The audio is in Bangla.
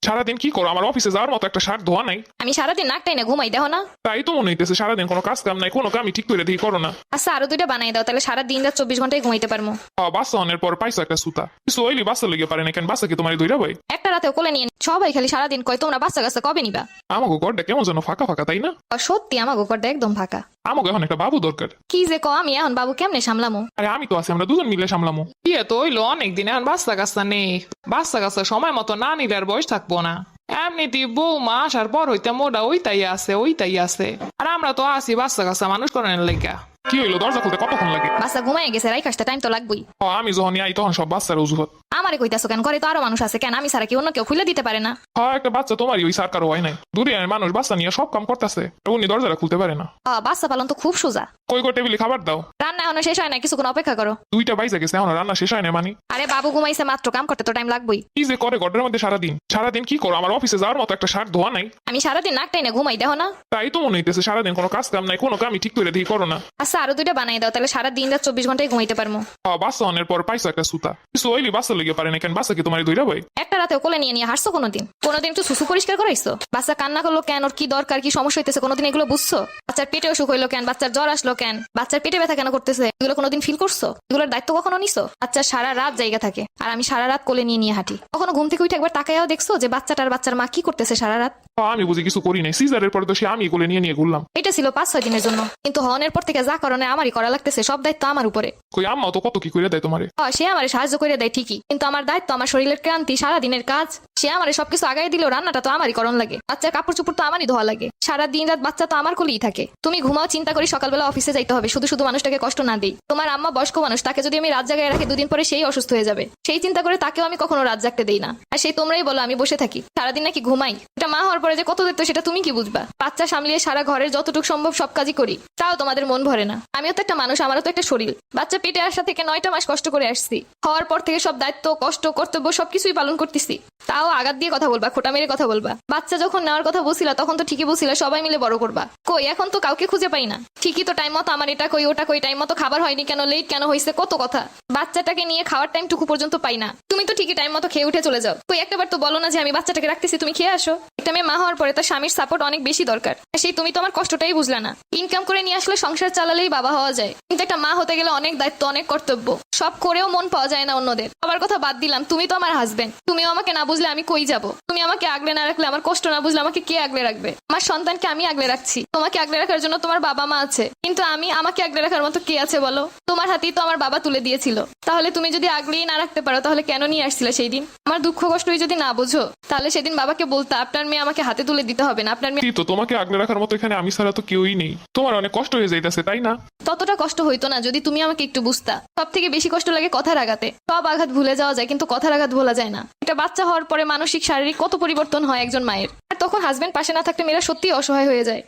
সারাদিন কি করো? আমার অফিসে যাওয়ার মতো একটা শার্ট ধোয়া নাই। আমি সারাদিন নাকটাই না ঘুমাই, দেখো না? তাই তো মনে হইতেছে সারাদিন কোনো কাজ কাম নাই, কোনো কামই ঠিক করে দেখি করো না। আচ্ছা আরো দুইটা বানাই দাও, তাহলে সারাদিন রাত 24 ঘন্টায় ঘুমাইতে পারবো। বাচ্চা অনের পর পাইছো একটা সুতা, কিছু হইলি বাচ্চা লেগে পারে না কেন? বাচ্চা কি তোমার ধৈরা ভাই? একটা রাতেও কোলে নিয়ে সবাই খালি সারাদিন কয় তোমরা বাচ্চা কাচ্চা কবে নিবা। আমাকে ঘরটা কেমন যেন ফাঁকা ফাঁকা, তাই না? সত্যি আমাকে ঘরটা একদম ফাঁকা। আমাকে এখন একটা বাবু দরকার। কি যে আমি এখন বাবু কেমনে সামলামো? আরে আমি তো আছি, আমরা দুজন মিলে সামলামো। বিয়ে তো হইলো অনেকদিন, এখন বাচ্চা কাচ্চা নেই। বাচ্চা কাচ্চা সময় মতো না নিলে আর বয়স থাকবো না। এমনিতে বৌমা আসার পর হইতে মোটা ওইটাই আছে। আর আমরা তো আসি বাচ্চা কাচ্চা মানুষ করানোর লেগা। কি হইলো? দরজা খুলতে কতক্ষণ লাগে? বাচ্চা ঘুমাই গেছে, রাই খাসতে টাইম তো লাগবেই। আমি যখন আই তখন সব বাচ্চার অজুহাত। আমারে কইতাছো কেন? ঘরে তো আরো মানুষ আছে, কেন আমি সারা কি অন্য কেউ খুলে দিতে পারে না? একটা বাচ্চা তোমারই ওই সরকার হয় নাই, দূরে মানুষ বাচ্চা নিয়ে সব কাম করতেছে, উনি দরজাটা খুলতে পারে না। বাচ্চা পালন তো খুব সোজা। কই কই টেবিলে খাবার দাও। রান্না এখনো শেষ হয় না, কিছুক্ষণ অপেক্ষা করো। 2টা বাইজে গেছে, এখন রান্না শেষ হয় না মানে? আরে বাবু ঘুমাইছে মাত্র, কাম করতে তো টাইম লাগবেই। কি যে করে ঘরের মধ্যে সারাদিন সারাদিন কি করো? আমার অফিসে যাওয়ার মতো একটা শার্ট ধোয়া নাই। আমি সারাদিন নাকটাই না ঘুমাই, দেখো না? তাই তো মনে হইতেছে সারাদিন কোনো কাজ কাম নাই, কোনো কামই ঠিক করে দেখি করো না। আচ্ছা আরো দুইটা বানাই দাও, তাহলে সারাদিন রাত 24 ঘন্টায় ঘুমাইতে পারবো। বাচ্চা অনের পর পাইছো একটা সুতা, কিছু হইলি বাচ্চা লেগে পারে না কেন? বাচ্চা কি তোমার ধৈরা ভাই? একটা রাতেও কোলে নিয়ে হাসছো কোনোদিন? কোনোদিন একটু সুসু পরিষ্কার করাইছো? বাচ্চা কান্না করলো কেন, ওর কি দরকার, কি সমস্যা হইতেছে, কোনোদিন এগুলো বুঝছো? বাচ্চার পেটে অসুখ হইলো কেন, বাচ্চার জ্বর আসলো কেন, বাচ্চার পেটে ব্যথা কেন করতেছে, এগুলো কোনোদিন ফিল করছো? এগুলোর দায়িত্ব কখনো নিছো? বাচ্চা সারা রাত জায়গা থাকে, আর আমি সারা রাত কোলে নিয়ে হাঁটি। কখনো ঘুম থেকে উঠে একবার তাকায়াও দেখছো যে বাচ্চাটার বাচ্চার মা কি করতেছে সারা রাত? আমি বুঝি কিছু করি নাই, সিজারের পরে তো সে আমি কোলে নিয়ে ঘুরলাম। এটা ছিল 5-6 দিনের জন্য, কিন্তু হওয়ানোর পর থেকে যা কারণে আমারই করা লাগতেছে, সব দায়িত্ব আমার উপরে। কই আম্মা তো কত কি করে দেয় তোমারে। সে আমারে সাহায্য করে দেয় ঠিকই, কিন্তু আমার দায়িত্ব, আমার শরীরের ক্লান্তি, সারাদিনের কাজ, সে আমারে সবকিছু আগাই দিলেও রান্নাটা তো আমারই করণ লাগে, বাচ্চার কাপড় চোপড় তো আমারই ধোয়া লাগে, সারা দিন রাত বাচ্চা তো আমার কোলেই থাকে। তুমি ঘুমাও চিন্তা করি সকালবেলা অফিসে যাইতে হবে, শুধু শুধু মানুষটাকে কষ্ট না দেই। তোমার আম্মা বয়স্ক মানুষ, তাকে যদি আমি রাত জাগায় রাখি 2 দিন পরে সেই অসুস্থ হয়ে যাবে, সেই চিন্তা করে তাকেও আমি কখনো রাত জাগতে দেই না। আর সেই তোমরাই বলো আমি বসে থাকি, সারাদিন নাকি ঘুমাই। এটা মা হওয়ার পরে যে কত দায়িত্ব সেটা তুমি কি বুঝবা? বাচ্চা সামলিয়ে সারা ঘরের যতটুকু সম্ভব সব কাজই করি, তাও তোমাদের মন ভরে না। আমিও তো একটা মানুষ, আমারও তো একটা শরীর। বাচ্চা পেটে আসা থেকে 9টা মাস কষ্ট করে আসছি, হওয়ার পর থেকে সব দায়িত্ব কষ্ট কর্তব্য সবকিছুই পালন করতেছি, তাও আঘাত দিয়ে কথা বলবা, খোটা মেরে কথা বলবা। বাচ্চা যখন নেওয়ার কথা বলছিলা তখন তো ঠিকই বলছিলা সবাই মিলে বড় করবা, কই এখন তো কাউকে খুঁজে পাই না। ঠিকই তো টাইম মতো আমার এটা কই ওটা কই, টাইম মতো খাবার হয়নি কেন, লেট কেন হয়েছে, কত কথা। বাচ্চাটাকে নিয়ে খাওয়ার টাইম টুকু পর্যন্ত পাই না, তুমি তো ঠিকই টাইম মতো খেয়ে উঠে চলে যাও। কই একটাবার তো বলো না যে আমি বাচ্চাটাকে রাখতেছি, তুমি খেয়ে আসো। একটা মেয়ে মা হওয়ার পরে তার স্বামীর সাপোর্ট অনেক বেশি দরকার, সেই তুমি তো আমার কষ্টটাই বুঝলা না। ইনকাম করে নিয়ে আসলে সংসার চালালেই বাবা হওয়া যায়, কিন্তু একটা মা হতে গেলে অনেক দায়িত্ব, অনেক কর্তব্য, সব করেও মন পাওয়া যায় না অন্যদের। আবার কথা বাদ দিলাম, তুমি তো আমার হাজবেন্ড, তুমিও আমাকে না বুঝলে আমি কই যাব? তুমি আমাকে আগলে না রাখলে, আমার কষ্ট না বুঝলে আমাকে কে আগলে রাখবে? আমার সন্তানকে আমি আগলে রাখছি, তোমাকে আগলে রাখার জন্য তোমার বাবা মা আছে, কিন্তু আমাকে আগলে রাখার মতো কে আছে বলো? তোমার হাতেই তো আমার বাবা তুলে দিয়েছিল, তাহলে তুমি যদি আগলেই না রাখতে পারো তাহলে কেন নিয়ে আসছিলে সেই দিন? আমার দুঃখ কষ্টই যদি না বুঝো তাহলে সেদিন বাবাকে বলতে আপনার মেয়ে আমাকে হাতে তুলে দিতে হবে না, আপনার মেয়ে। তো তোমাকে আগলে রাখার মতো এখানে আমি ছাড়া তো কেউই নেই, তোমার অনেক কষ্ট হয়ে যাইতেছে তাই না? ততটা কষ্ট হইতো না যদি তুমি আমাকে একটু বুঝতা। সব থেকে বেশি কষ্ট লাগে কথার আঘাতে। সব আঘাত ভুলে যাওয়া যায় কিন্তু কথার আঘাত ভোলা যায় না। একটা বাচ্চা হওয়ার পরে মানসিক শারীরিক কত পরিবর্তন হয় একজন মায়ের, আর তখন হাজবেন্ড পাশে না থাকলে মেয়েরা সত্যিই অসহায় হয়ে যায়।